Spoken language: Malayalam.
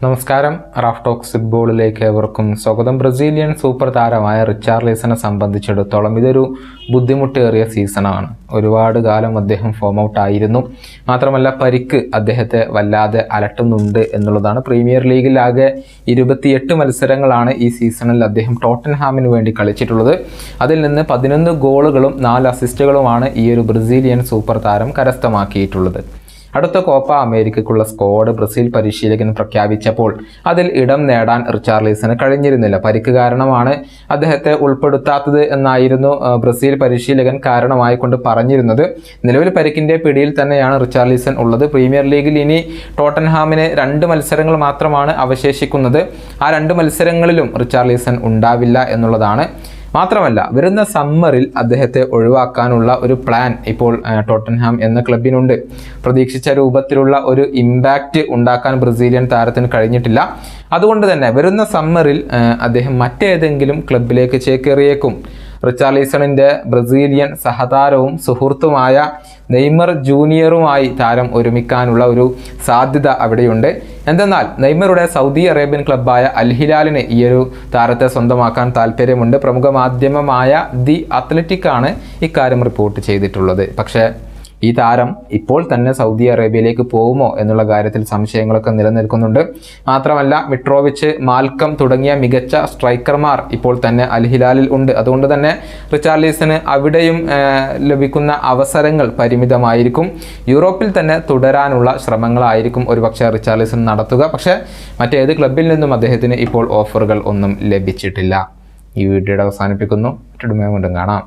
നമസ്കാരം. റാഫ് ടോക്സ് ഫുട്ബോളിലേക്ക് ഏവർക്കും സ്വാഗതം. ബ്രസീലിയൻ സൂപ്പർ താരമായ റിച്ചാർലിസനെ സംബന്ധിച്ചിടത്തോളം ഇതൊരു ബുദ്ധിമുട്ടേറിയ സീസണാണ്. ഒരുപാട് കാലം അദ്ദേഹം ഫോം ഔട്ട് ആയിരുന്നു. മാത്രമല്ല പരിക്ക് അദ്ദേഹത്തെ വല്ലാതെ അലട്ടുന്നുണ്ട് എന്നുള്ളതാണ്. പ്രീമിയർ ലീഗിൽ ആകെ 28 മത്സരങ്ങളാണ് ഈ സീസണിൽ അദ്ദേഹം ടോട്ടൻഹാമിന് വേണ്ടി കളിച്ചിട്ടുള്ളത്. അതിൽ നിന്ന് 11 ഗോളുകളും 4 അസിസ്റ്റുകളുമാണ് ഈ ഒരു ബ്രസീലിയൻ സൂപ്പർ താരം കരസ്ഥമാക്കിയിട്ടുള്ളത്. അടുത്ത കോപ്പ അമേരിക്കയ്ക്കുള്ള സ്ക്വാഡ് ബ്രസീൽ പരിശീലകൻ പ്രഖ്യാപിച്ചപ്പോൾ അതിൽ ഇടം നേടാൻ റിച്ചാർലിസന് കഴിഞ്ഞിരുന്നില്ല. പരിക്ക് കാരണമാണ് അദ്ദേഹത്തെ ഉൾപ്പെടുത്താത്തത് എന്നായിരുന്നു ബ്രസീൽ പരിശീലകൻ കാരണമായിക്കൊണ്ട് പറഞ്ഞിരുന്നത്. നിലവിൽ പരിക്കിൻ്റെ പിടിയിൽ തന്നെയാണ് റിച്ചാർലിസൺ ഉള്ളത്. പ്രീമിയർ ലീഗിൽ ഇനി ടോട്ടൻഹാമിന് 2 മത്സരങ്ങൾ മാത്രമാണ് അവശേഷിക്കുന്നത്. ആ 2 മത്സരങ്ങളിലും റിച്ചാർലിസൺ ഉണ്ടാവില്ല എന്നുള്ളതാണ്. മാത്രമല്ല വരുന്ന സമ്മറിൽ അദ്ദേഹത്തെ ഒഴിവാക്കാനുള്ള ഒരു പ്ലാൻ ഇപ്പോൾ ടോട്ടൻഹാം എന്ന ക്ലബിനുണ്ട്. പ്രതീക്ഷിച്ച രൂപത്തിലുള്ള ഒരു ഇമ്പാക്റ്റ് ഉണ്ടാക്കാൻ ബ്രസീലിയൻ താരത്തിന് കഴിഞ്ഞിട്ടില്ല. അതുകൊണ്ട് തന്നെ വരുന്ന സമ്മറിൽ അദ്ദേഹം മറ്റേതെങ്കിലും ക്ലബിലേക്ക് ചേക്കേറിയേക്കും. റിച്ചാർലിസണിൻ്റെ ബ്രസീലിയൻ സഹതാരവും സുഹൃത്തുമായ നെയ്മർ ജൂനിയറുമായി താരം ഒരുമിക്കാനുള്ള ഒരു സാധ്യത അവിടെയുണ്ട്. എന്തെന്നാൽ നെയ്മറുടെ സൗദി അറേബ്യൻ ക്ലബ്ബായ അൽ ഹിലാലിന് ഈ ഒരു താരത്തെ സ്വന്തമാക്കാൻ താല്പര്യമുണ്ട്. പ്രമുഖ മാധ്യമമായ ദി അത്ലറ്റിക് ആണ് ഇക്കാര്യം റിപ്പോർട്ട് ചെയ്തിട്ടുള്ളത്. പക്ഷേ ഈ താരം ഇപ്പോൾ തന്നെ സൗദി അറേബ്യയിലേക്ക് പോകുമോ എന്നുള്ള കാര്യത്തിൽ സംശയങ്ങളൊക്കെ നിലനിൽക്കുന്നുണ്ട്. മാത്രമല്ല മിട്രോവിച്ച്, മാൽക്കം തുടങ്ങിയ മികച്ച സ്ട്രൈക്കർമാർ ഇപ്പോൾ തന്നെ അൽ ഹിലാലിൽ ഉണ്ട്. അതുകൊണ്ട് തന്നെ റിച്ചാർലിസന് അവിടെയും ലഭിക്കുന്ന അവസരങ്ങൾ പരിമിതമായിരിക്കും. യൂറോപ്പിൽ തന്നെ തുടരാനുള്ള ശ്രമങ്ങളായിരിക്കും ഒരുപക്ഷെ റിച്ചാർലിസൺ നടത്തുക. പക്ഷേ മറ്റേത് ക്ലബിൽ നിന്നും അദ്ദേഹത്തിന് ഇപ്പോൾ ഓഫറുകൾ ഒന്നും ലഭിച്ചിട്ടില്ല. ഈ വീഡിയോയുടെ അവസാനിപ്പിക്കുന്നു. വീണ്ടും കാണാം.